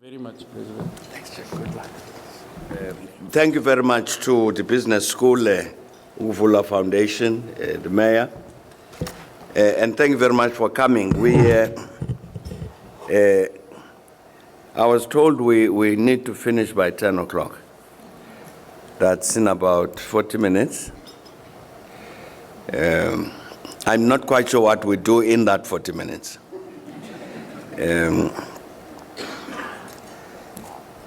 Very much, President. Thanks, Chair. Good luck. Thank you very much to the Business School, Uvula Foundation, the Mayor, and thank you very much for coming. I was told we need to finish by 10 o'clock. That's in about 40 minutes. I'm not quite sure what we do in that 40 minutes.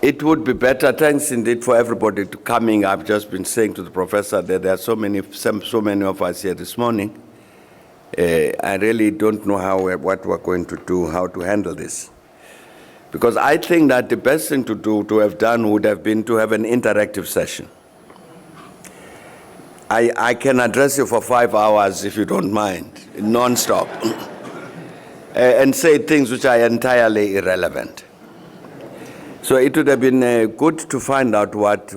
It would be better, thanks indeed for everybody to coming. I've just been saying to the professor that there are so many of us here this morning. I really don't know what we're going to do, how to handle this. Because I think that the best thing to do, to have done, would have been to have an interactive session. I can address you for 5 hours, if you don't mind, non-stop, and say things which are entirely irrelevant. So it would have been good to find out what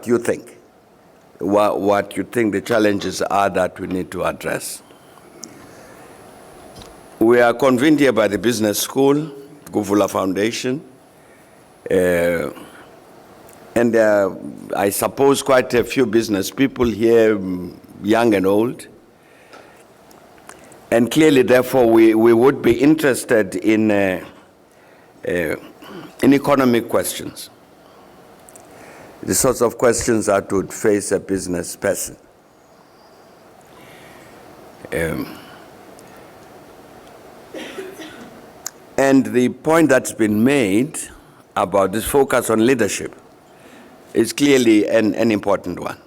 you think, what you think the challenges are that we need to address. We are convened here by the Business School, Uvula Foundation, and I suppose quite a few business people here, young and old. And clearly, therefore, we would be interested in economic questions, the sorts of questions that would face a business person. And the point that's been made about this focus on leadership is clearly an important one.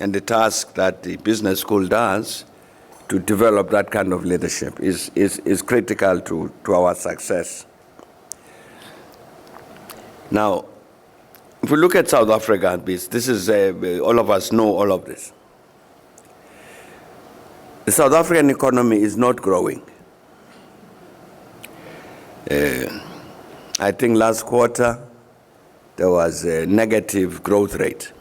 And the task that the business school does to develop that kind of leadership is critical to our success. Now, if we look at South Africa, this is, all of us know all of this. The South African economy is not growing. I think last quarter, there was a negative growth rate.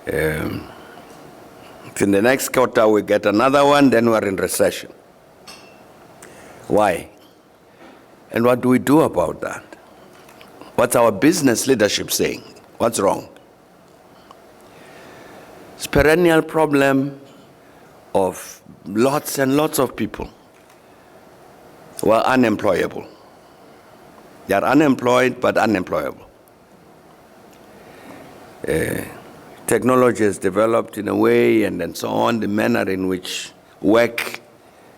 If in the next quarter we get another one, then we're in recession. Why? And what do we do about that? What's our business leadership saying? What's wrong? It's a perennial problem of lots and lots of people who are unemployable. They are unemployed but unemployable. Technology has developed in a way, and so on, the manner in which work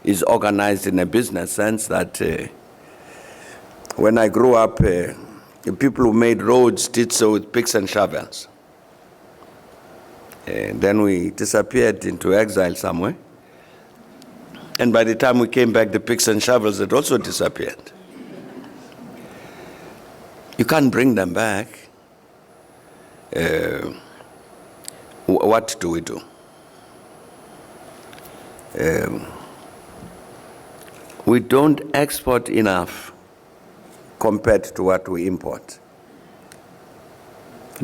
is organized in a business sense that when I grew up, the people who made roads did so with picks and shovels. Then we disappeared into exile somewhere. And by the time we came back, the picks and shovels had also disappeared. You can't bring them back. What do we do? We don't export enough compared to what we import.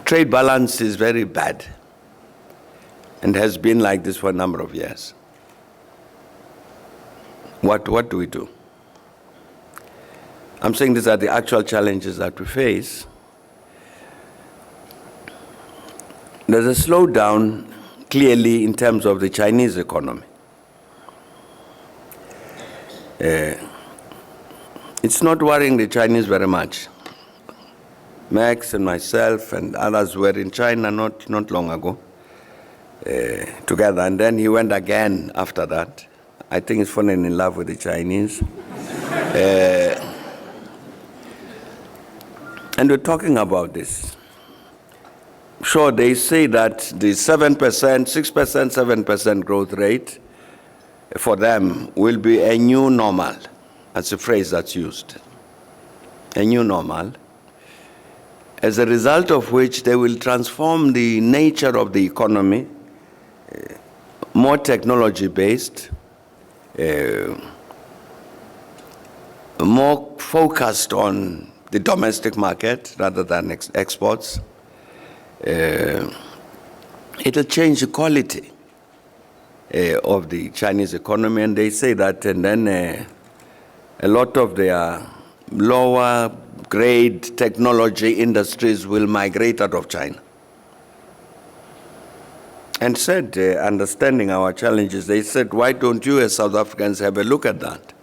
Trade balance is very bad and has been like this for a number of years. What do we do? I'm saying these are the actual challenges that we face. There's a slowdown clearly in terms of the Chinese economy. It's not worrying the Chinese very much. Max and myself and others were in China not long ago together, and then he went again after that. I think he's fallen in love with the Chinese. And we're talking about this. Sure, they say that the 7%, 6%, 7% growth rate for them will be a new normal. That's a phrase that's used. A new normal. As a result of which they will transform the nature of the economy, more technology-based, more focused on the domestic market rather than exports. It'll change the quality of the Chinese economy, and they say that, and then a lot of their lower grade technology industries will migrate out of China. And said, understanding our challenges, they said, why don't you as South Africans have a look at that?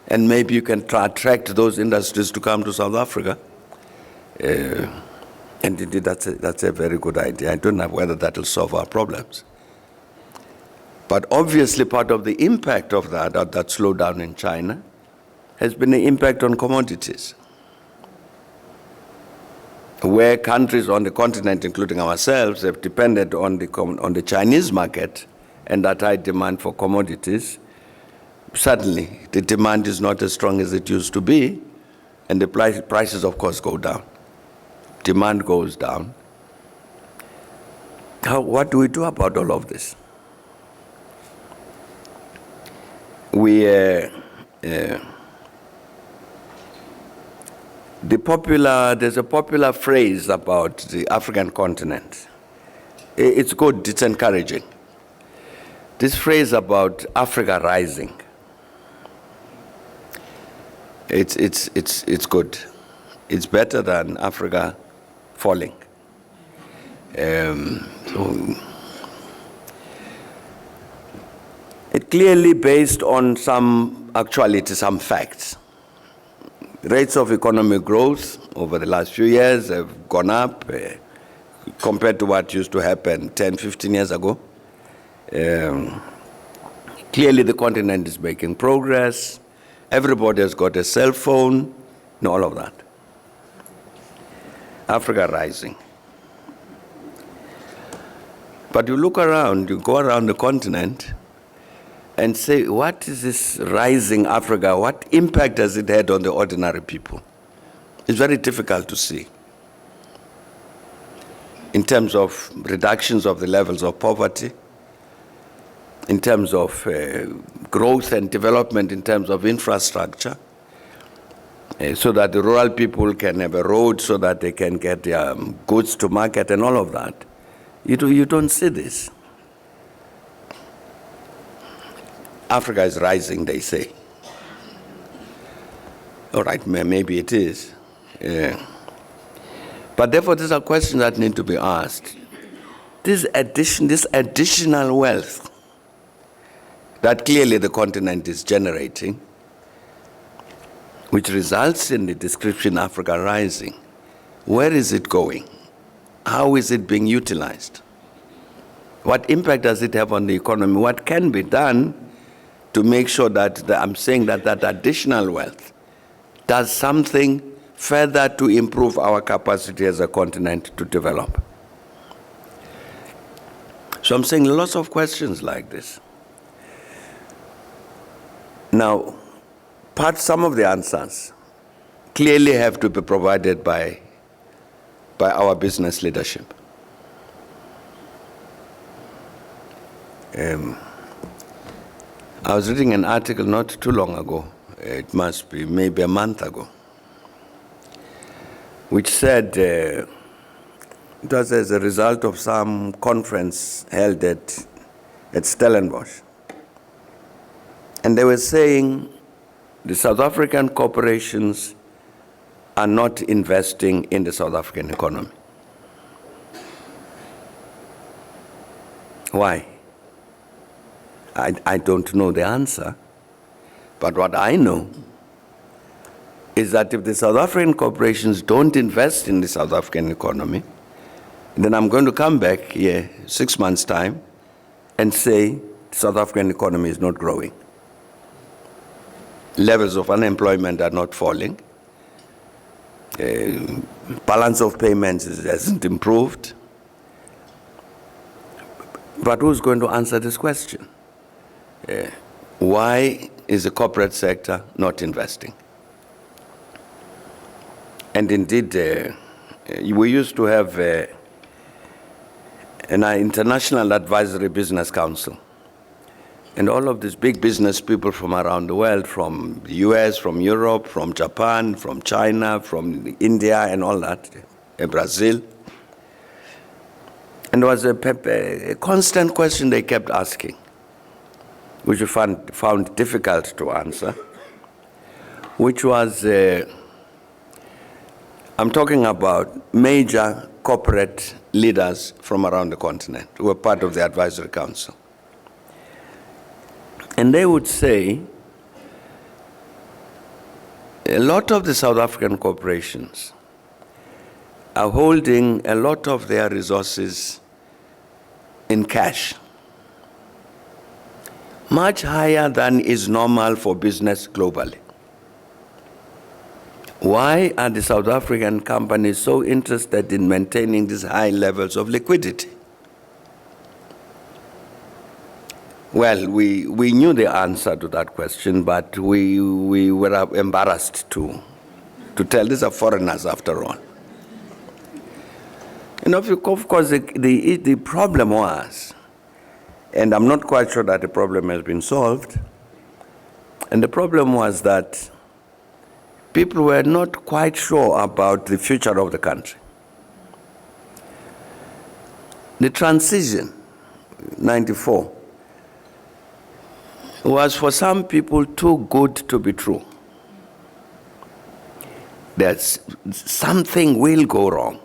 And maybe you can attract those industries to come to South Africa. And indeed, that's a very good idea. I don't know whether that will solve our problems. But obviously, part of the impact of that slowdown in China has been the impact on commodities, where countries on the continent, including ourselves, have depended on the Chinese market and that high demand for commodities. Suddenly, the demand is not as strong as it used to be, and the prices, of course, go down. Demand goes down. What do we do about all of this? There's a popular phrase about the African continent. It's good, it's encouraging. This phrase about Africa rising, it's good. It's better than Africa falling. It clearly based on some facts. Rates of economic growth over the last few years have gone up compared to what used to happen 10, 15 years ago. Clearly the continent is making progress. Everybody has got a cell phone and all of that. Africa rising. But you look around, you go around the continent and say, what is this rising Africa? What impact has it had on the ordinary people? It's very difficult to see. In terms of reductions of the levels of poverty, in terms of growth and development, in terms of infrastructure, so that the rural people can have a road so that they can get their goods to market and all of that. You don't see this. Africa is rising, they say. All right, maybe it is. But therefore, these are questions that need to be asked. This additional wealth that clearly the continent is generating, which results in the description Africa rising, where is it going? How is it being utilized? What impact does it have on the economy? What can be done to make sure that I'm saying that additional wealth does something further to improve our capacity as a continent to develop? So I'm saying lots of questions like this. Now, some of the answers clearly have to be provided by our business leadership. I was reading an article not too long ago, it must be maybe a month ago, which said it was as a result of some conference held at Stellenbosch. And they were saying the South African corporations are not investing in the South African economy. Why? I don't know the answer, but what I know is that if the South African corporations don't invest in the South African economy, then I'm going to come back here 6 months' time and say the South African economy is not growing. Levels of unemployment are not falling. Balance of payments hasn't improved. But who's going to answer this question? Why is the corporate sector not investing? And indeed, we used to have an international advisory business council. And all of these big business people from around the world, from the US, from Europe, from Japan, from China, from India, and all that, Brazil. And there was a constant question they kept asking, which we found difficult to answer. which was, I'm talking about major corporate leaders from around the continent who were part of the advisory council. And they would say, a lot of the South African corporations are holding a lot of their resources in cash, much higher than is normal for business globally. Why are the South African companies so interested in maintaining these high levels of liquidity? Well, we knew the answer to that question, but we were embarrassed to tell. These are foreigners after all. You know, of course, the problem was, and I'm not quite sure that the problem has been solved, and the problem was that people were not quite sure about the future of the country. The transition, 94, was for some people too good to be true. There's something will go wrong.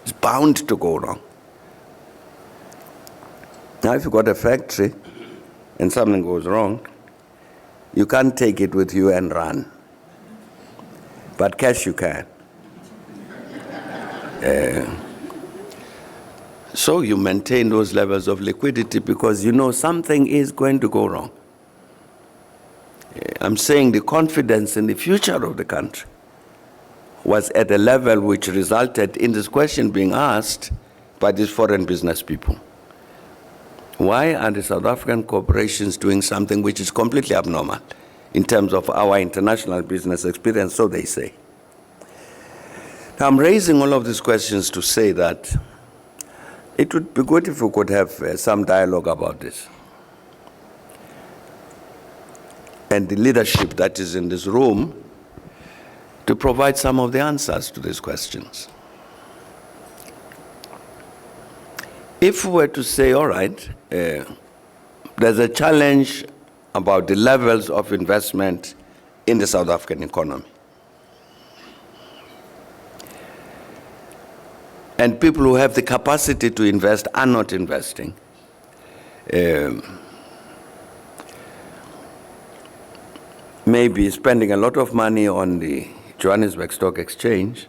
It's bound to go wrong. Now, if you've got a factory and something goes wrong, you can't take it with you and run. But cash you can. So you maintain those levels of liquidity because you know something is going to go wrong. I'm saying the confidence in the future of the country was at a level which resulted in this question being asked by these foreign business people. Why are the South African corporations doing something which is completely abnormal in terms of our international business experience, so they say? Now, I'm raising all of these questions to say that it would be good if we could have some dialogue about this. And the leadership that is in this room to provide some of the answers to these questions. If we were to say, all right, there's a challenge about the levels of investment in the South African economy. And people who have the capacity to invest are not investing. Maybe spending a lot of money on the Johannesburg Stock Exchange.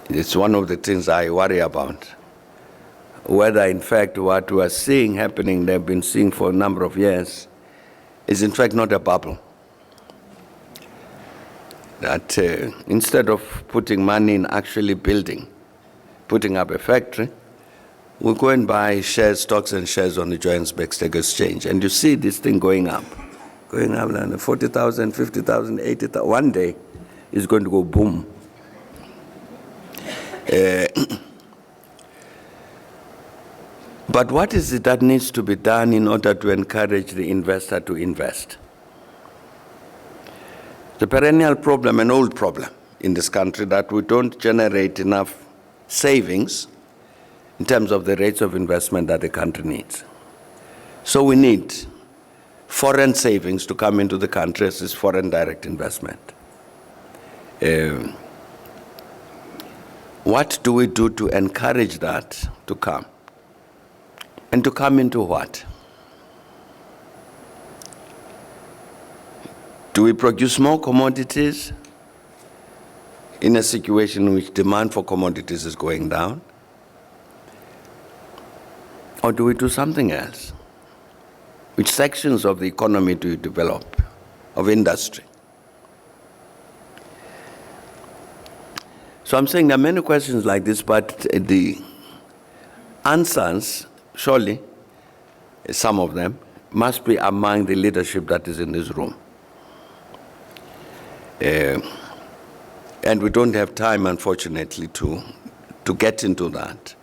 It's one of the things I worry about. Whether, in fact, what we are seeing happening, they've been seeing for a number of years, is in fact not a bubble. That instead of putting money in actually putting up a factory, we go and buy shares, stocks and shares on the Johannesburg Stock Exchange. And you see this thing going up like 40,000, 50,000, 80,000. One day, it's going to go boom. But what is it that needs to be done in order to encourage the investor to invest? The perennial problem, an old problem in this country, that we don't generate enough savings in terms of the rates of investment that the country needs. So we need foreign savings to come into the country as is foreign direct investment. What do we do to encourage that to come? And to come into what? Do we produce more commodities in a situation in which demand for commodities is going down? Or do we do something else? Which sections of the economy do you develop, of industry? So I'm saying there are many questions like this, but the answers, surely, some of them, must be among the leadership that is in this room. And we don't have time, unfortunately, to get into that.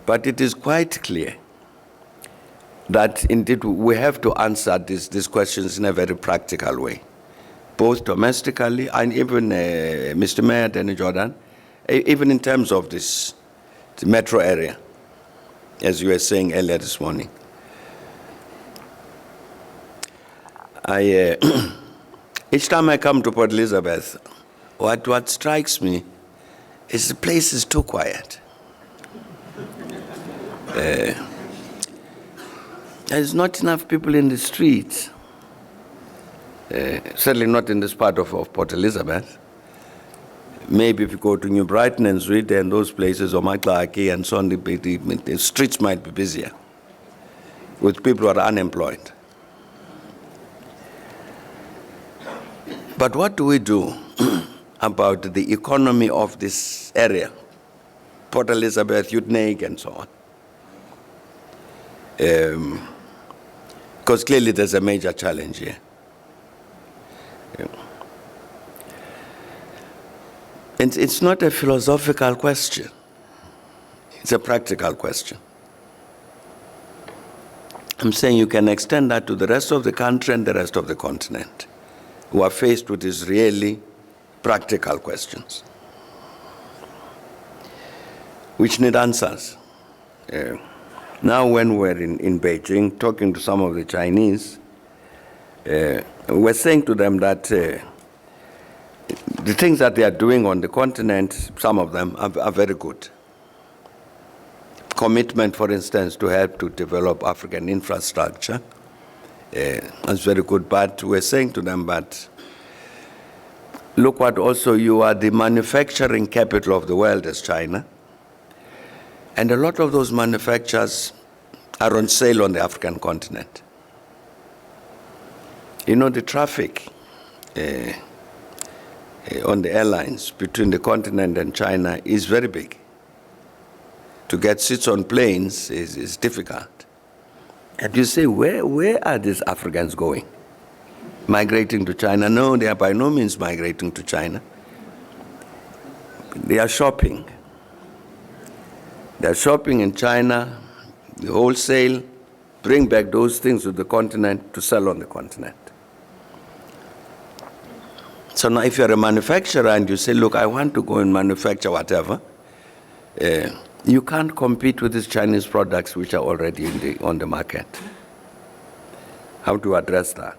But it is quite clear that indeed we have to answer these questions in a very practical way, both domestically and even, Mr. Mayor, Danny Jordan, even in terms of the metro area, as you were saying earlier this morning. Each time I come to Port Elizabeth, what strikes me is the place is too quiet. There's not enough people in the streets. Certainly not in this part of Port Elizabeth. Maybe if you go to New Brighton and Zwide and those places, or Maklaki and so on, the streets might be busier with people who are unemployed. But what do we do about the economy of this area? Port Elizabeth, Utnake, and so on. Because clearly there's a major challenge here. And it's not a philosophical question. It's a practical question. I'm saying you can extend that to the rest of the country and the rest of the continent who are faced with these really practical questions, which need answers. Now when we're in Beijing, talking to some of the Chinese, we're saying to them that the things that they are doing on the continent, some of them are very good. Commitment, for instance, to help to develop African infrastructure, that's very good. But we're saying to them, but look what also you are the manufacturing capital of the world as China. And a lot of those manufacturers are on sale on the African continent. You know, the traffic on the airlines between the continent and China is very big. To get seats on planes is difficult. And you say, where are these Africans going? Migrating to China? No, they are by no means migrating to China. They are shopping. They are shopping in China, the wholesale, bring back those things to the continent to sell on the continent. So now if you're a manufacturer and you say, look, I want to go and manufacture whatever, you can't compete with these Chinese products which are already on the market. How to address that?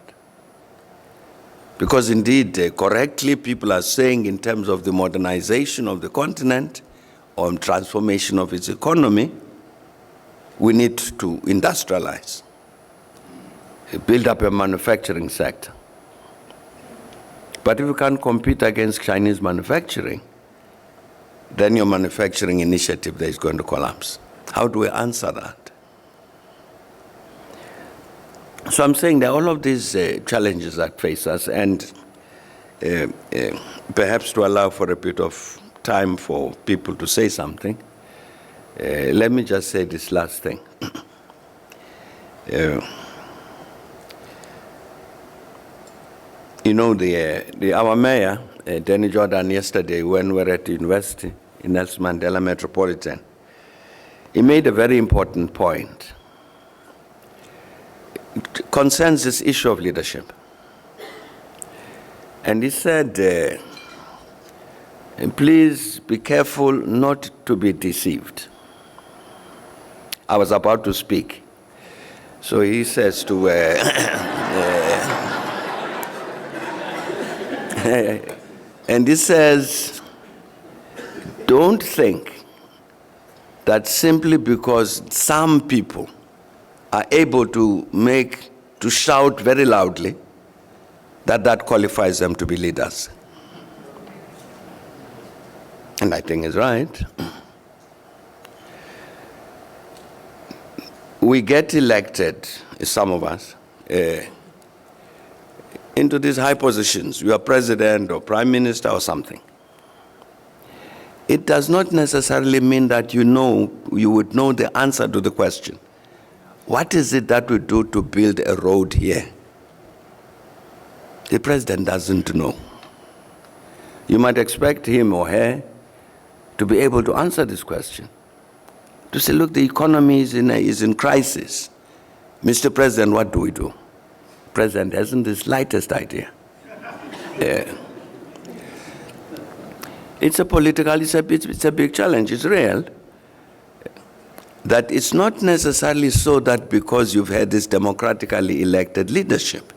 Because indeed, correctly, people are saying in terms of the modernization of the continent, or transformation of its economy, we need to industrialize, build up a manufacturing sector. But if you can't compete against Chinese manufacturing, then your manufacturing initiative there is going to collapse. How do we answer that? So I'm saying that all of these challenges that face us, and perhaps to allow for a bit of time for people to say something, let me just say this last thing. You know, our mayor, Danny Jordan, yesterday when we were at the university in Nelson Mandela Metropolitan, he made a very important point. It concerns this issue of leadership. And he said, please be careful not to be deceived. I was about to speak. So he says to, and he says, don't think that simply because some people are able to shout very loudly, that qualifies them to be leaders. And I think he's right. We get elected, some of us, into these high positions. You are president or prime minister or something. It does not necessarily mean that you would know the answer to the question. What is it that we do to build a road here? The president doesn't know. You might expect him or her to be able to answer this question. To say, look, the economy is in crisis. Mr. President, what do we do? The president hasn't the slightest idea. It's a big challenge, it's real. That it's not necessarily so that because you've had this democratically elected leadership,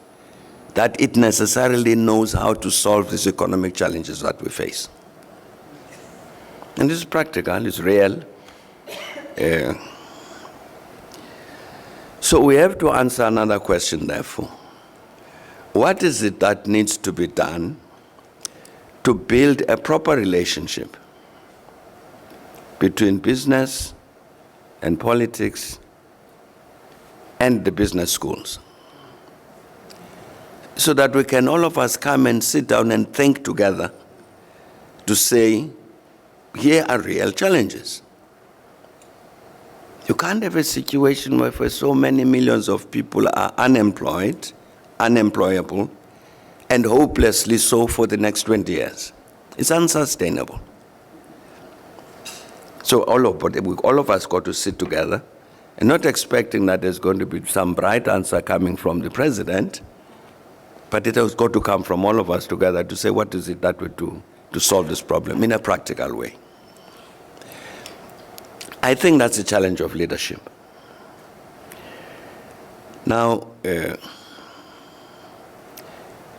that it necessarily knows how to solve these economic challenges that we face. And this is practical, it's real. So we have to answer another question, therefore. What is it that needs to be done to build a proper relationship between business and politics and the business schools, so that we can all of us come and sit down and think together to say, here are real challenges. You can't have a situation where for so many millions of people are unemployed, unemployable, and hopelessly so for the next 20 years. It's unsustainable. So all of us got to sit together and not expecting that there's going to be some bright answer coming from the president, but it has got to come from all of us together to say, what is it that we do to solve this problem in a practical way? I think that's a challenge of leadership. Now,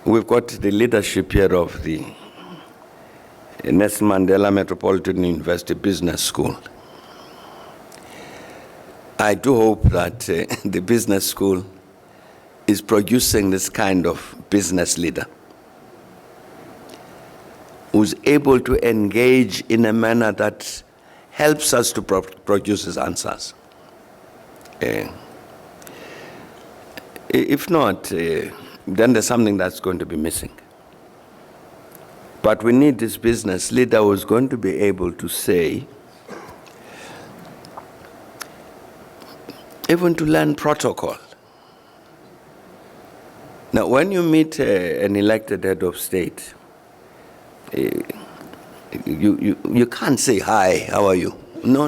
we've got the leadership here of the Nelson Mandela Metropolitan University Business School. I do hope that the business school is producing this kind of business leader who's able to engage in a manner that helps us to produce his answers. If not, then there's something that's going to be missing. But we need this business leader who's going to be able to say, even to learn protocol. Now, when you meet an elected head of state, you can't say, hi, how are you? No.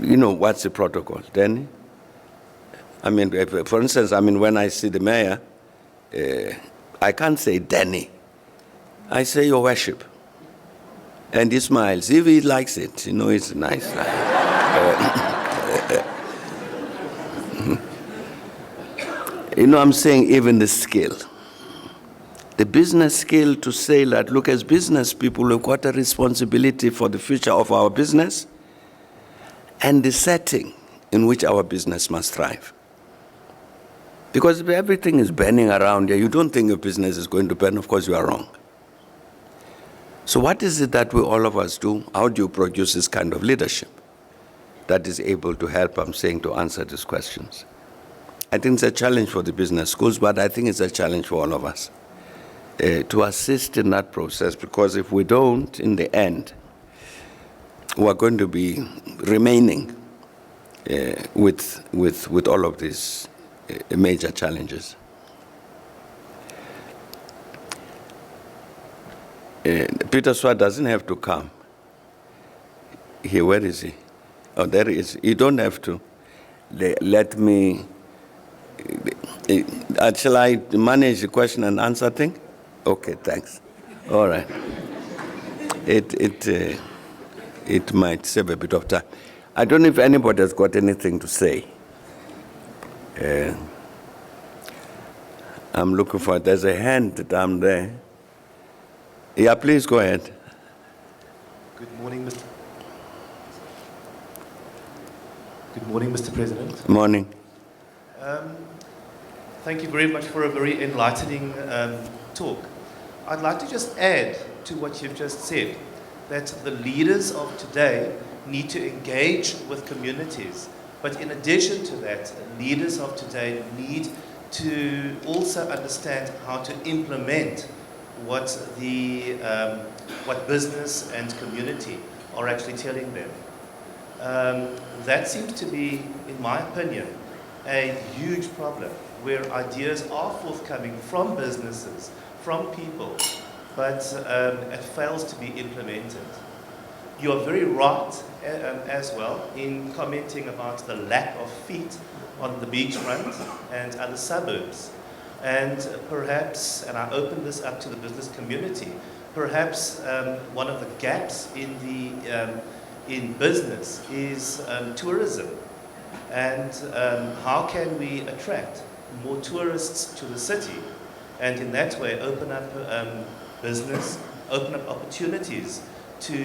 You know, what's the protocol, Danny? I mean, for instance, when I see the mayor, I can't say Danny. I say, Your Worship. And he smiles. If he likes it, you know, it's nice. You know, I'm saying even the skill. The business skill to say that, look, as business people, we've got a responsibility for the future of our business and the setting in which our business must thrive. Because if everything is burning around here, you don't think your business is going to burn, of course you are wrong. So what is it that we all of us do? How do you produce this kind of leadership that is able to help, I'm saying, to answer these questions? I think it's a challenge for the business schools, but I think it's a challenge for all of us to assist in that process, because if we don't, in the end, we're going to be remaining with all of these major challenges. Peter Swart doesn't have to come. Here, where is he? Oh, there he is. You don't have to. Let me. Shall I manage the question and answer thing? Okay, thanks. All right. It might save a bit of time. I don't know if anybody has got anything to say. I'm looking for it. There's a hand down there. Yeah, please go ahead. Good morning, Mr. President. Morning. Thank you very much for a very enlightening talk. I'd like to just add to what you've just said, that the leaders of today need to engage with communities. But in addition to that, leaders of today need to also understand how to implement what business and community are actually telling them. That seems to be, in my opinion, a huge problem, where ideas are forthcoming from businesses, from people, but it fails to be implemented. You are very right as well in commenting about the lack of feet on the beachfront and other suburbs. And perhaps, and I open this up to the business community, perhaps one of the gaps in business is tourism. And how can we attract more tourists to the city and in that way open up business, open up opportunities to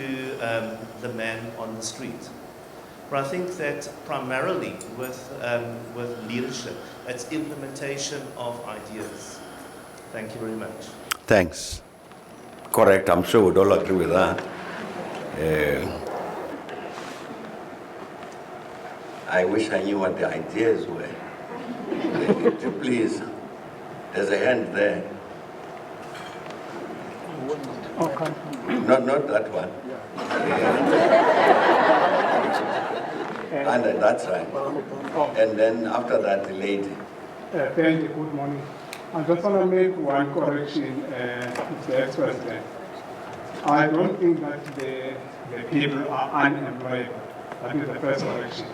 the man on the street. But I think that primarily with leadership, it's implementation of ideas. Thank you very much. Thanks. Correct, I'm sure we'd all agree with that. I wish I knew what the ideas were. Please, there's a hand there. Okay. Not that one. And that's right. And then after that, the lady. Thank you. Good morning. I just want to make one correction, Mr. Ex-President. I don't think that the people are unemployable. That is the first correction.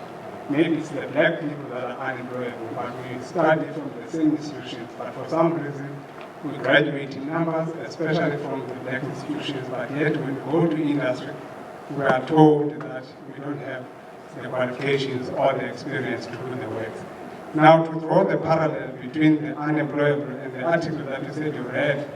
Maybe it's the black people that are unemployable, but we study from the same institutions. But for some reason, we graduate in numbers, especially from the black institutions. But yet, when we go to industry, we are told that we don't have the qualifications or the experience to do the work. Now, to draw the parallel between the unemployable and the article that you said you read,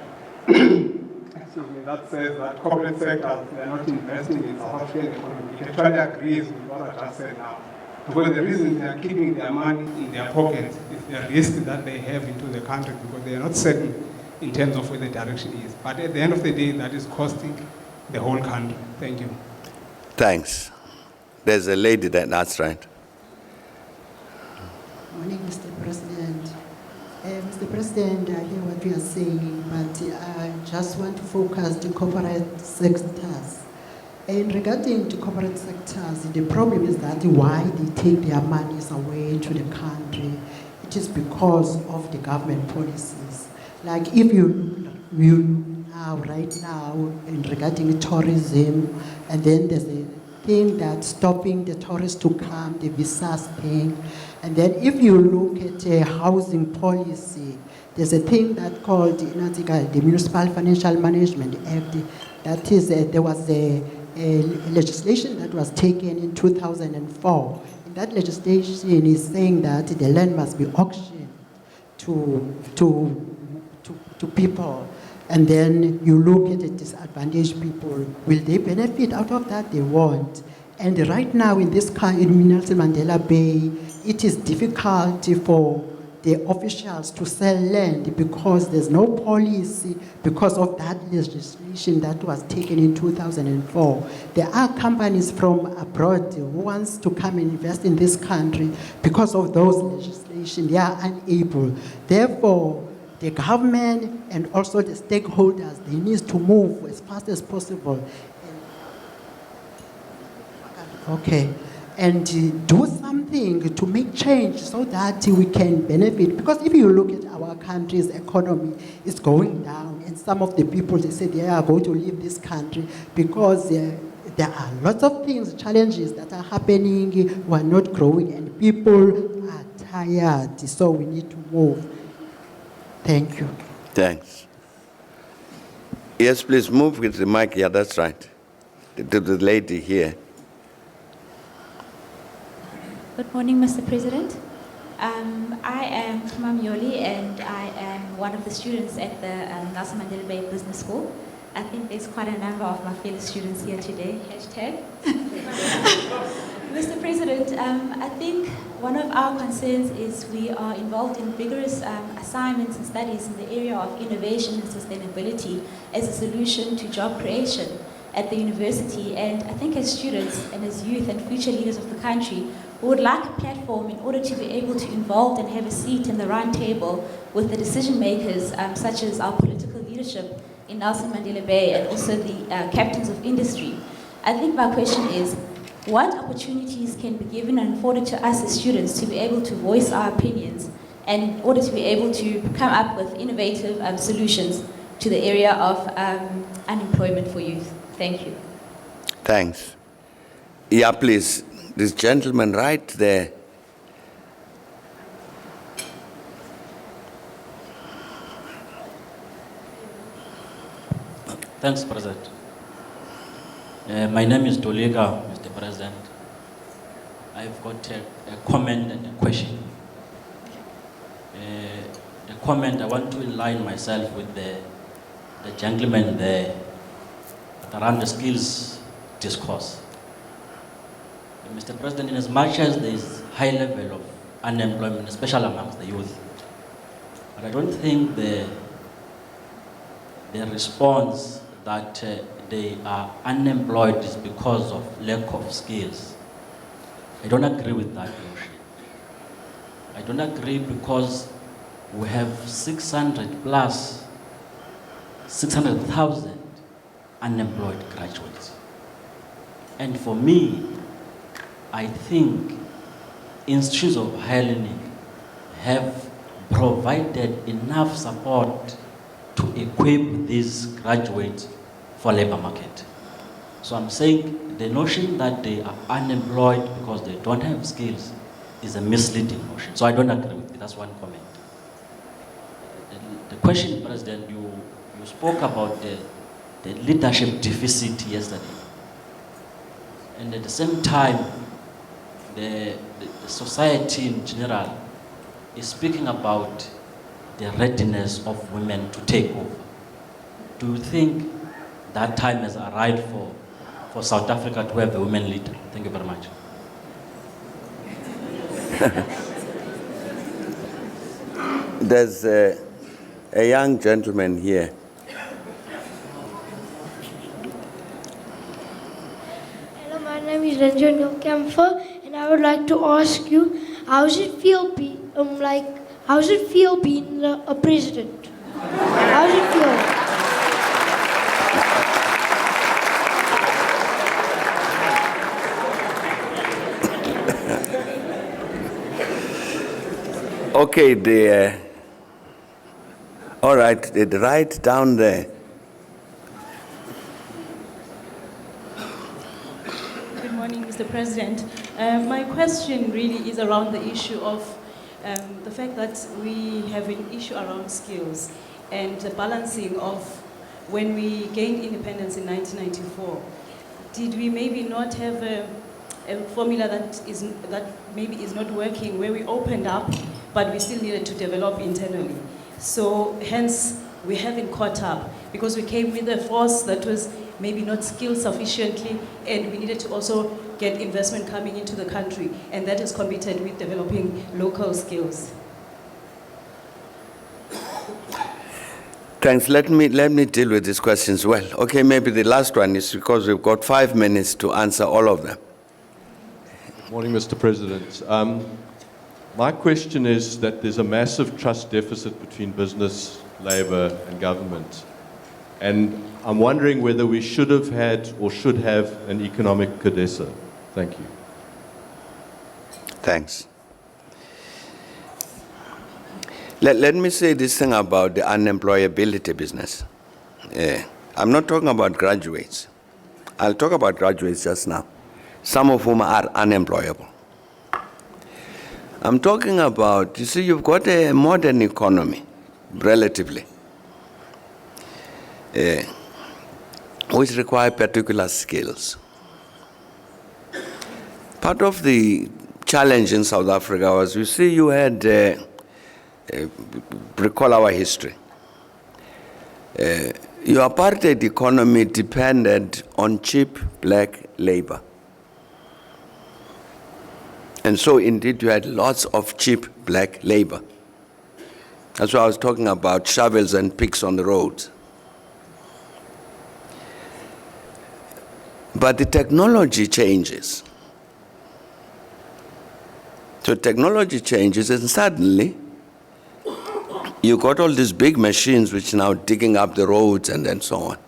excuse me, that says that corporate sectors, they are not investing in South African economy. It actually agrees with what I just said now. Because the reason they are keeping their money in their pockets is the risk that they have into the country, because they are not certain in terms of where the direction is. But at the end of the day, that is costing the whole country. Thank you. Thanks. There's a lady there, that's right. Morning, Mr. President. Mr. President, I hear what you are saying, but I just want to focus on corporate sectors. And regarding the corporate sectors, the problem is that why they take their monies away to the country, it is because of the government policies. Like if you now, right now, in regarding tourism, and then there's a thing that's stopping the tourists to come, the visas thing. And then if you look at a housing policy, there's a thing that called the Municipal Financial Management Act. That is, there was a legislation that was taken in 2004. And that legislation is saying that the land must be auctioned to people. And then you look at the disadvantaged people. Will they benefit out of that? They won't. And right now in this in Nelson Mandela Bay, it is difficult for the officials to sell land because there's no policy because of that legislation that was taken in 2004. There are companies from abroad who wants to come and invest in this country because of those legislation. They are unable. Therefore, the government and also the stakeholders, they need to move as fast as possible. Okay. And do something to make change so that we can benefit. Because if you look at our country's economy, it's going down. And some of the people, they say they are going to leave this country because there are lots of things, challenges that are happening. We are not growing and people are tired. So we need to move. Thank you. Thanks. Yes, please move with the mic. Yeah, that's right. The lady here. Good morning, Mr. President. I am Khama Myoli, and I am one of the students at the Nelson Mandela Bay Business School. I think there's quite a number of my fellow students here today. Hashtag. Mr. President, I think one of our concerns is we are involved in vigorous assignments and studies in the area of innovation and sustainability as a solution to job creation at the university. And I think as students and as youth and future leaders of the country, we would like a platform in order to be able to involve and have a seat in the round table with the decision makers, such as our political leadership in Nelson Mandela Bay and also the captains of industry. I think my question is, what opportunities can be given and afforded to us as students to be able to voice our opinions and in order to be able to come up with innovative solutions to the area of unemployment for youth? Thank you. Thanks. Yeah, please. This gentleman right there. Thanks, President. My name is Tolika, Mr. President. I've got a comment and a question. The comment, I want to align myself with the gentleman there around the skills discourse. Mr. President, in as much as there is high level of unemployment, especially amongst the youth, but I don't think the response that they are unemployed is because of lack of skills. I don't agree with that notion. I don't agree because we have 600,000 unemployed graduates. And for me, I think institutes of higher learning have provided enough support to equip these graduates for labor market. So I'm saying the notion that they are unemployed because they don't have skills is a misleading notion. So I don't agree with it. That's one comment. The question, President, you spoke about the leadership deficit yesterday. And at the same time, the society in general is speaking about the readiness of women to take over. Do you think that time has arrived for South Africa to have a women leader? Thank you very much. There's a young gentleman here. Hello, my name is Ranjan Kamfer, and I would like to ask you, how does it feel being a president? How does it feel? Okay, all right, right down there. Good morning, Mr. President. My question really is around the issue of the fact that we have an issue around skills and the balancing of when we gained independence in 1994. Did we maybe not have a formula that maybe is not working, where we opened up, but we still needed to develop internally? So hence, we haven't caught up because we came with a force that was maybe not skilled sufficiently, and we needed to also get investment coming into the country, and that has competed with developing local skills. Thanks. Let me deal with these questions well. Okay, maybe the last one is because we've got 5 minutes to answer all of them. Morning, Mr. President. My question is that there's a massive trust deficit between business, labor, and government. And I'm wondering whether we should have had or should have an economic CODESA. Thank you. Thanks. Let me say this thing about the unemployability business. I'm not talking about graduates. I'll talk about graduates just now, some of whom are unemployable. I'm talking about, you see, you've got a modern economy, relatively, which require particular skills. Part of the challenge in South Africa was, you see, you had, recall our history. Your apartheid economy depended on cheap black labor. And so, indeed, you had lots of cheap black labor. That's why I was talking about shovels and picks on the roads. But the technology changes. So technology changes, and suddenly, you got all these big machines which are now digging up the roads and so on.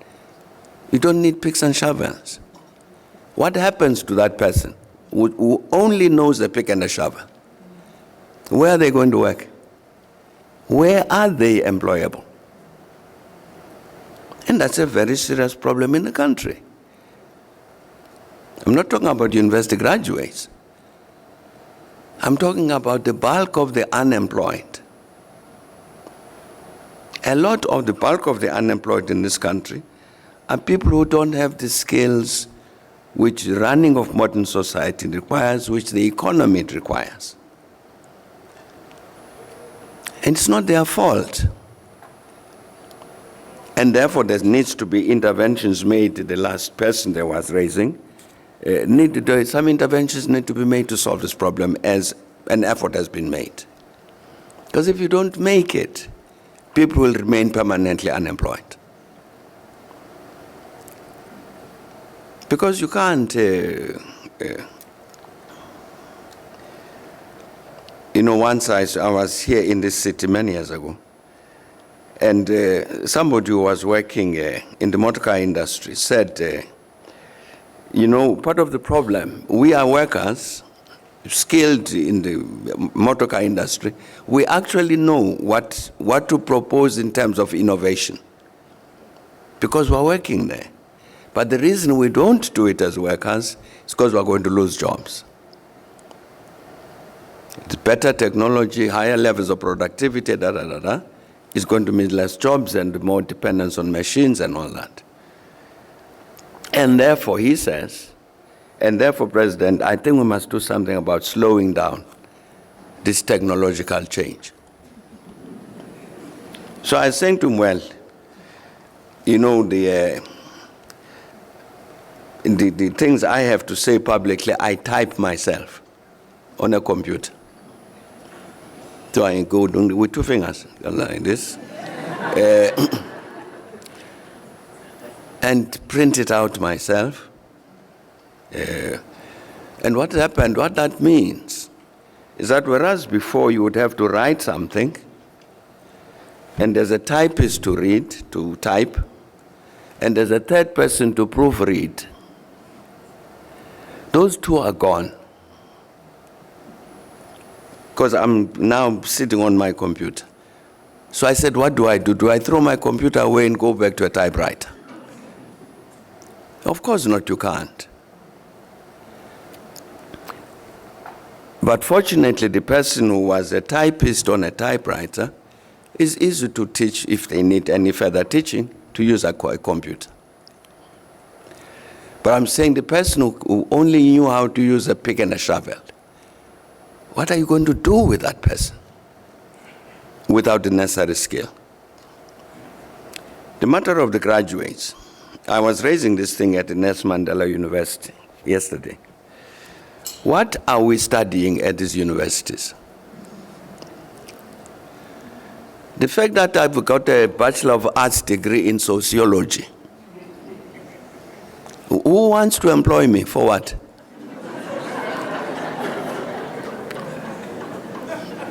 You don't need picks and shovels. What happens to that person who only knows the pick and the shovel? Where are they going to work? Where are they employable? And that's a very serious problem in the country. I'm not talking about university graduates. I'm talking about the bulk of the unemployed. A lot of the bulk of the unemployed in this country are people who don't have the skills which running of modern society requires, which the economy requires. And it's not their fault. And therefore, there needs to be interventions made. The last person that was raising, some interventions need to be made to solve this problem as an effort has been made. Because if you don't make it, people will remain permanently unemployed. Because you can't, once I was here in this city many years ago, and somebody who was working in the motorcar industry said, part of the problem, we are workers, skilled in the motorcar industry, we actually know what to propose in terms of innovation because we're working there. But the reason we don't do it as workers is because we're going to lose jobs. It's better technology, higher levels of productivity, is going to mean less jobs and more dependence on machines and all that. And therefore, he says, President, I think we must do something about slowing down this technological change. So I was saying to him, well, the things I have to say publicly, I type myself on a computer. So I go doing with two fingers, like this, and print it out myself. And what happened, what that means, is that whereas before you would have to write something, and there's a typist to read, to type, and there's a third person to proofread, those two are gone. Because I'm now sitting on my computer. So I said, what do I do? Do I throw my computer away and go back to a typewriter? Of course not, you can't. But fortunately, the person who was a typist on a typewriter is easy to teach if they need any further teaching to use a computer. But I'm saying the person who only knew how to use a pick and a shovel, what are you going to do with that person without the necessary skill? The matter of the graduates, I was raising this thing at the Nelson Mandela University yesterday. What are we studying at these universities? The fact that I've got a Bachelor of Arts degree in sociology, who wants to employ me for what?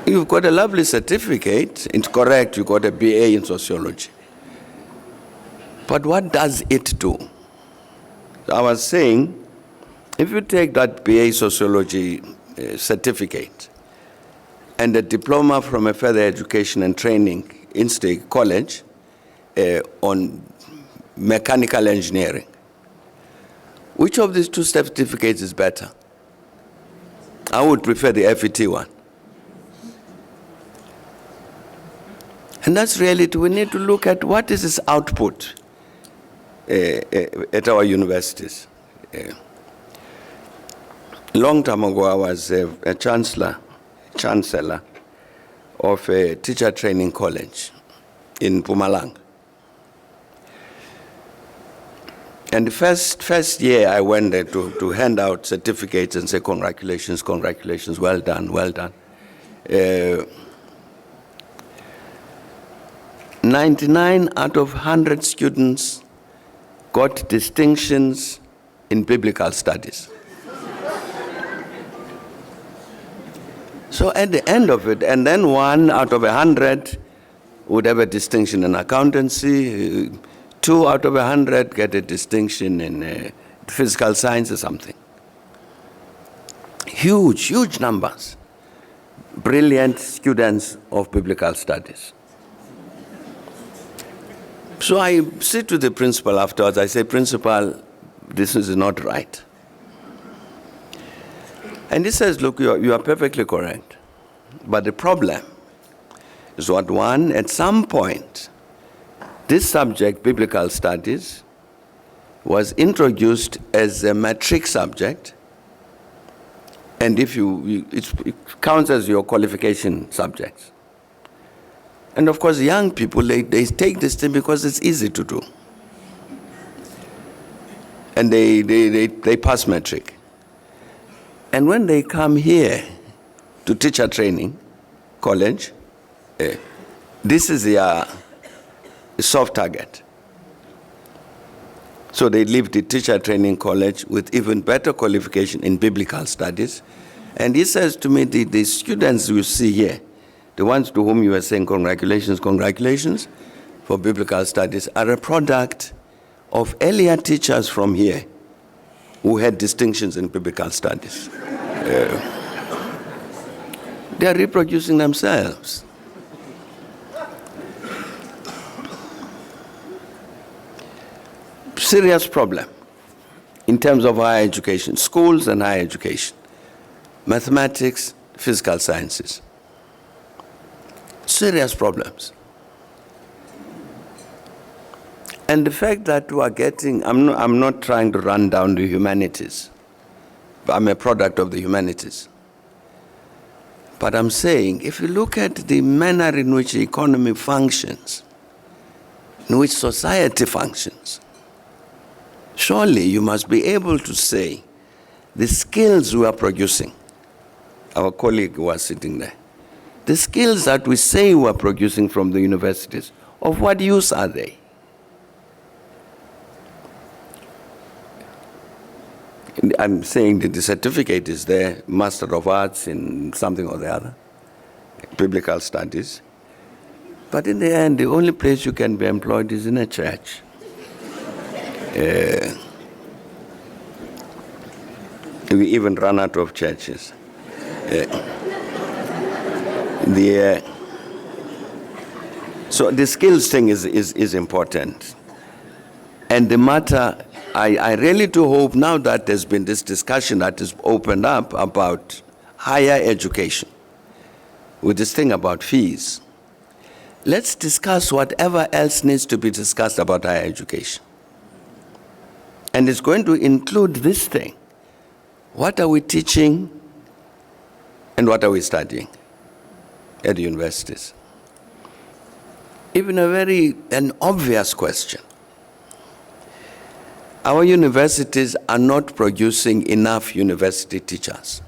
You've got a lovely certificate, it's correct, you got a BA in sociology. But what does it do? I was saying, if you take that BA sociology certificate and a diploma from a further education and training institute college on mechanical engineering, which of these two certificates is better? I would prefer the FET one. And that's reality. We need to look at what is its output at our universities. Long time ago, I was a chancellor of a teacher training college in Mpumalanga. And the first year I went there to hand out certificates and say, congratulations, congratulations, well done, well done. 99 out of 100 students got distinctions in biblical studies. So at the end of it, and then 1 out of 100 would have a distinction in accountancy, 2 out of 100 get a distinction in physical science or something. Huge, huge numbers. Brilliant students of biblical studies. So I said to the principal afterwards, I say, Principal, this is not right. And he says, look, you are perfectly correct. But the problem is what at some point, this subject, biblical studies, was introduced as a matric subject, and if it counts as your qualification subjects. And of course, young people, they take this thing because it's easy to do. And they pass matric. And when they come here to teacher training, college, this is their soft target. So they leave the teacher training college with even better qualification in biblical studies. And he says to me, the students you see here, the ones to whom you are saying congratulations, congratulations for biblical studies, are a product of earlier teachers from here who had distinctions in biblical studies. They are reproducing themselves. Serious problem in terms of higher education, schools and higher education, mathematics, physical sciences. Serious problems. And the fact that we are getting, I'm not trying to run down the humanities. I'm a product of the humanities. But I'm saying, if you look at the manner in which the economy functions, in which society functions, surely you must be able to say the skills we are producing. Our colleague was sitting there. The skills that we say we are producing from the universities, of what use are they? I'm saying that the certificate is there, Master of Arts in something or the other, biblical studies. But in the end, the only place you can be employed is in a church. We even run out of churches. So the skills thing is important. And the matter, I really do hope now that there's been this discussion that is opened up about higher education, with this thing about fees. Let's discuss whatever else needs to be discussed about higher education. And it's going to include this thing. What are we teaching and what are we studying at the universities? Even an obvious question. Our universities are not producing enough university teachers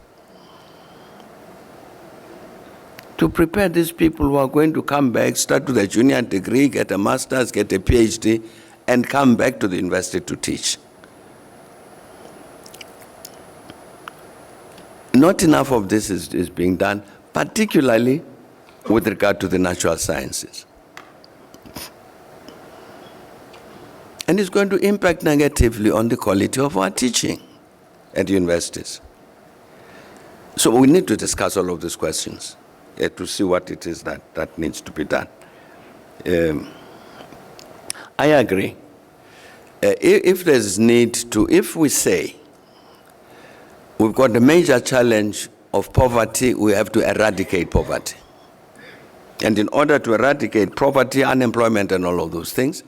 to prepare these people who are going to come back, start with a junior degree, get a master's, get a PhD, and come back to the university to teach. Not enough of this is being done, particularly with regard to the natural sciences. And it's going to impact negatively on the quality of our teaching at universities. So we need to discuss all of these questions to see what it is that needs to be done. I agree. If there's need to, if we say we've got a major challenge of poverty, we have to eradicate poverty. And in order to eradicate poverty, unemployment, and all of those things,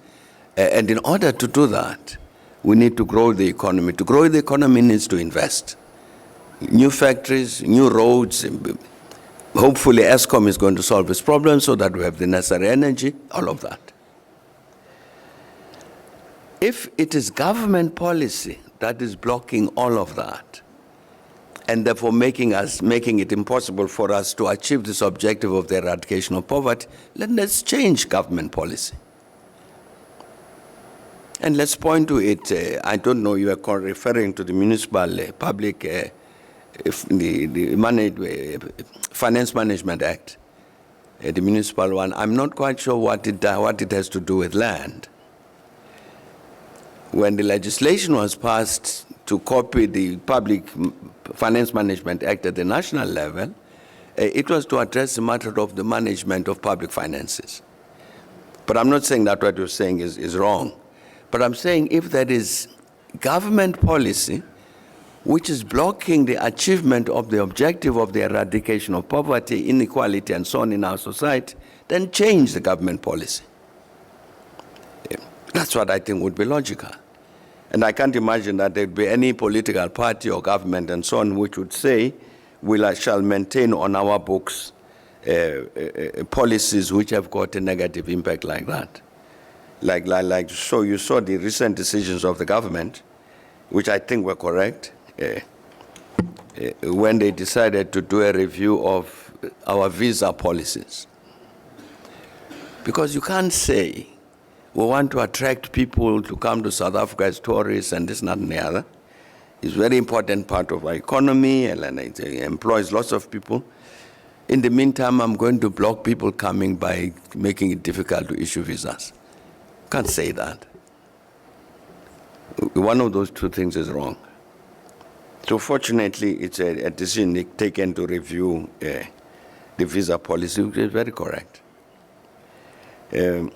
and in order to do that, we need to grow the economy. To grow the economy needs to invest. New factories, new roads. Hopefully ESCOM is going to solve this problem so that we have the necessary energy, all of that. If it is government policy that is blocking all of that, and therefore making it impossible for us to achieve this objective of the eradication of poverty, then let's change government policy. And let's point to it. I don't know, you are referring to the municipal public Finance Management Act, the municipal one. I'm not quite sure what it has to do with land. When the legislation was passed to copy the Public Finance Management Act at the national level, it was to address the matter of the management of public finances. But I'm not saying that what you're saying is wrong. But I'm saying if there is government policy which is blocking the achievement of the objective of the eradication of poverty, inequality, and so on in our society, then change the government policy. That's what I think would be logical. And I can't imagine that there'd be any political party or government and so on which would say, shall maintain on our books policies which have got a negative impact like that. So you saw the recent decisions of the government, which I think were correct, when they decided to do a review of our visa policies. Because you can't say, we want to attract people to come to South Africa as tourists and this, not and the other. It's a very important part of our economy and it employs lots of people. In the meantime, I'm going to block people coming by making it difficult to issue visas. Can't say that. One of those two things is wrong. So fortunately, it's a decision taken to review the visa policy, which is very correct. So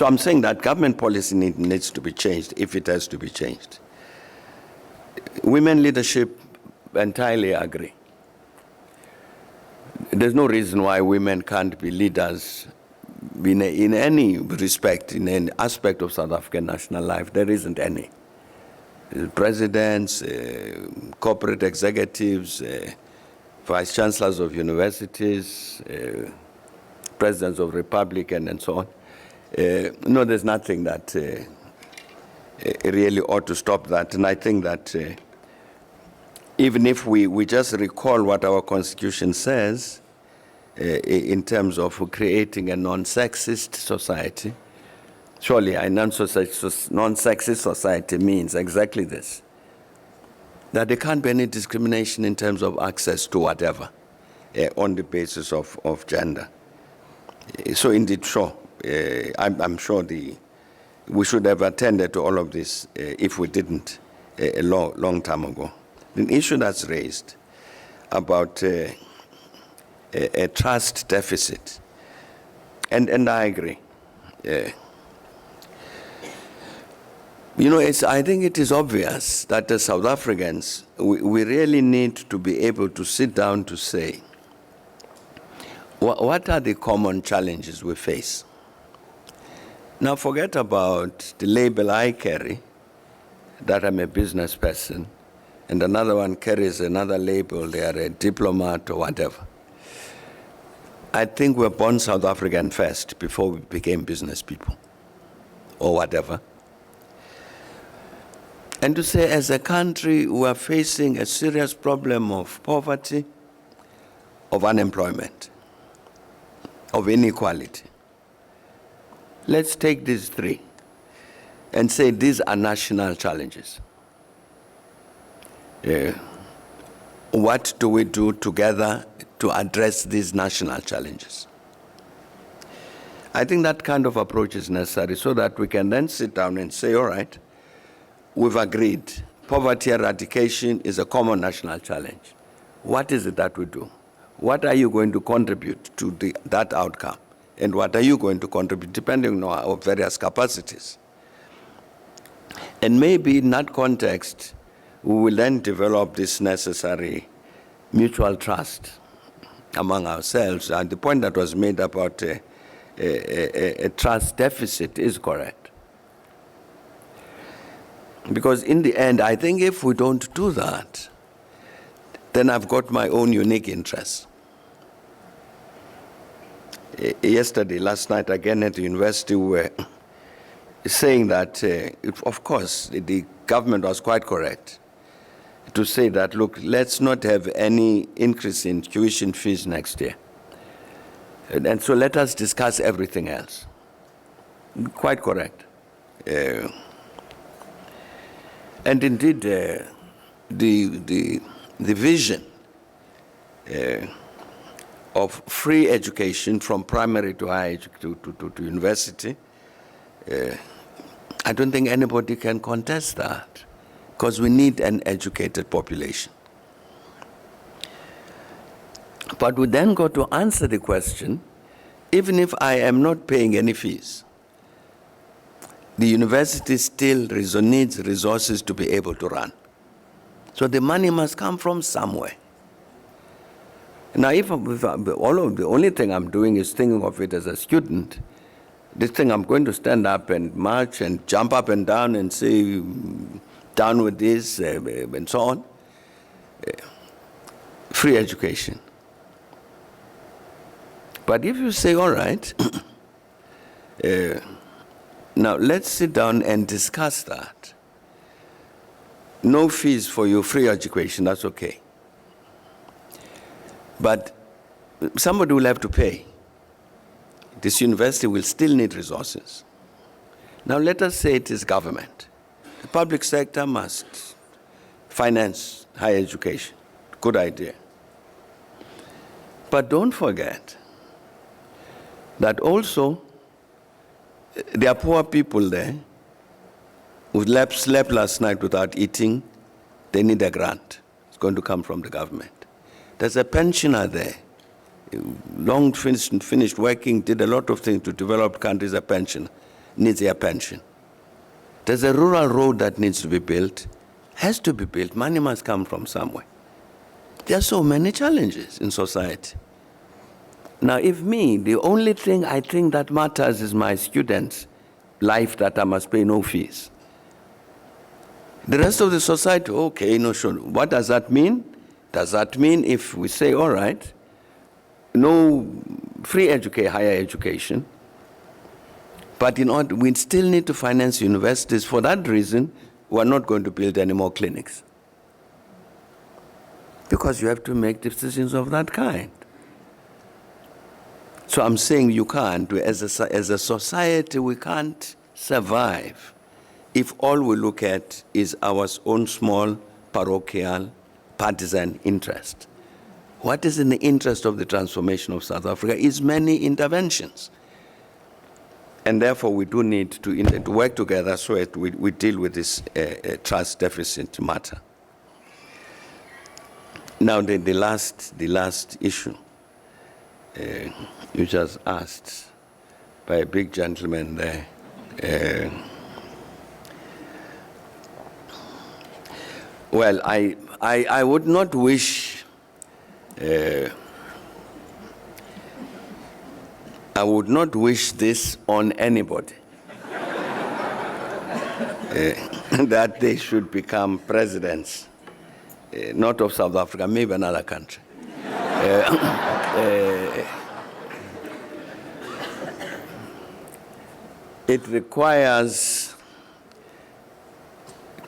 I'm saying that government policy needs to be changed if it has to be changed. Women leadership, entirely agree. There's no reason why women can't be leaders in any respect, in any aspect of South African national life. There isn't any. Presidents, corporate executives, vice chancellors of universities, presidents of republic, and so on. No, there's nothing that really ought to stop that. And I think that even if we just recall what our Constitution says in terms of creating a non-sexist society, surely a non-sexist society means exactly this, that there can't be any discrimination in terms of access to whatever on the basis of gender. So indeed, sure, I'm sure we should have attended to all of this if we didn't a long time ago. The issue that's raised about a trust deficit, and I agree. I think it is obvious that as South Africans, we really need to be able to sit down to say, what are the common challenges we face? Now forget about the label I carry, that I'm a business person, and another one carries another label, they are a diplomat or whatever. I think we're born South African first before we became business people, or whatever. And to say as a country we are facing a serious problem of poverty, of unemployment, of inequality. Let's take these three and say these are national challenges. What do we do together to address these national challenges? I think that kind of approach is necessary so that we can then sit down and say, all right, we've agreed poverty eradication is a common national challenge. What is it that we do? What are you going to contribute to that outcome? And what are you going to contribute, depending on our various capacities? And maybe in that context, we will then develop this necessary mutual trust among ourselves. And the point that was made about a trust deficit is correct. Because in the end, I think if we don't do that, then I've got my own unique interests. Last night again at the university, we were saying that, of course, the government was quite correct to say that, look, let's not have any increase in tuition fees next year. And so let us discuss everything else. Quite correct. And indeed, the vision of free education from primary to high to university, I don't think anybody can contest that, because we need an educated population. But we then got to answer the question, even if I am not paying any fees, the university still needs resources to be able to run. So the money must come from somewhere. Now, if the only thing I'm doing is thinking of it as a student, this thing, I'm going to stand up and march and jump up and down and say, down with this, and so on. Free education. But if you say, all right, now let's sit down and discuss that. No fees for you, free education, that's okay. But somebody will have to pay. This university will still need resources. Now let us say it is government. The public sector must finance higher education. Good idea. But don't forget that also there are poor people there who slept last night without eating. They need a grant. It's going to come from the government. There's a pensioner there, long finished working, did a lot of things to develop countries, a pensioner, needs a pension. There's a rural road that needs to be built, has to be built. Money must come from somewhere. There are so many challenges in society. Now, if the only thing I think that matters is my students' life, that I must pay no fees. The rest of the society, okay, no, sure. What does that mean? Does that mean if we say, all right, no free higher education, but we still need to finance universities. For that reason, we're not going to build any more clinics. Because you have to make decisions of that kind. So I'm saying you can't, as a society, we can't survive if all we look at is our own small parochial partisan interest. What is in the interest of the transformation of South Africa is many interventions. And therefore, we do need to work together so that we deal with this trust deficit matter. Now, the last issue, you just asked by a big gentleman there. Well, I would not wish this on anybody, that they should become presidents, not of South Africa, maybe another country. It requires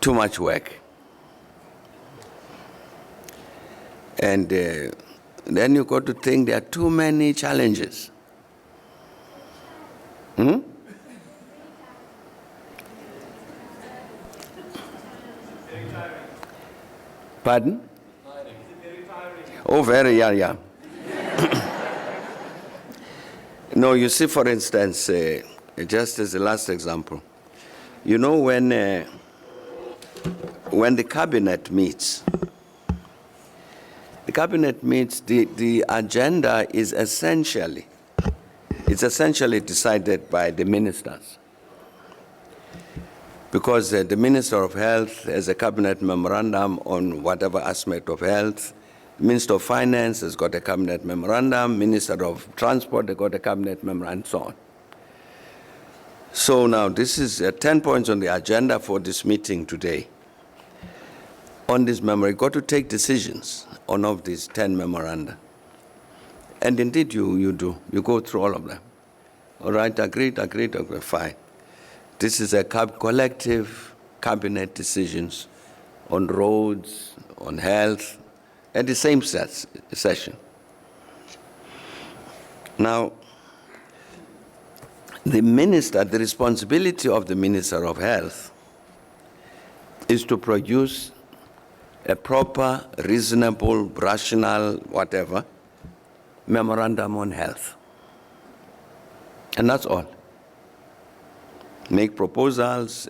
too much work. And then you got to think there are too many challenges. Pardon? Oh, very, yeah. No, you see, for instance, just as the last example, you know, when the cabinet meets, the agenda is essentially decided by the ministers. Because the Minister of Health has a cabinet memorandum on whatever aspect of health, Minister of Finance has got a cabinet memorandum, Minister of Transport has got a cabinet memorandum, and so on. So now this is 10 points on the agenda for this meeting today. On this memorandum, you've got to take decisions on of these 10 memoranda. And indeed you do. You go through all of them. All right, agreed, fine. This is a collective cabinet decisions on roads, on health, at the same session. Now, the responsibility of the Minister of Health is to produce a proper, reasonable, rational, whatever, memorandum on health. And that's all. Make proposals,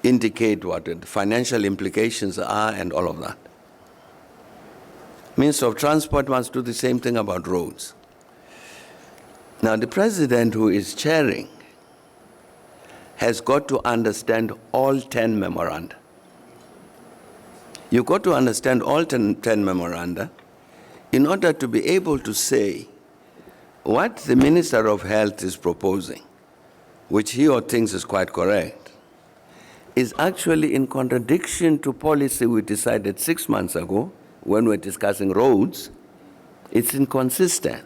indicate what the financial implications are, and all of that. Minister of Transport must do the same thing about roads. Now, the president who is chairing has got to understand all 10 memoranda. You've got to understand all 10 memoranda in order to be able to say what the Minister of Health is proposing, which he or thinks is quite correct, is actually in contradiction to policy we decided 6 months ago when we were discussing roads. It's inconsistent.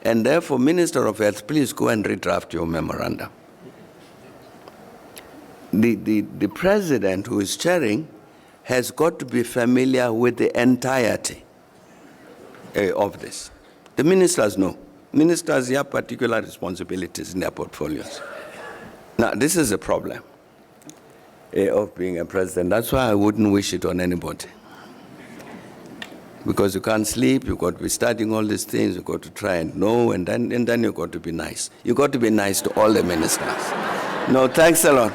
And therefore, Minister of Health, please go and redraft your memorandum. The president who is chairing has got to be familiar with the entirety of this. The ministers know. Ministers have particular responsibilities in their portfolios. Now, this is a problem of being a president. That's why I wouldn't wish it on anybody. Because you can't sleep, you've got to be studying all these things, you've got to try and know, and then you've got to be nice. You've got to be nice to all the ministers. No, thanks a lot.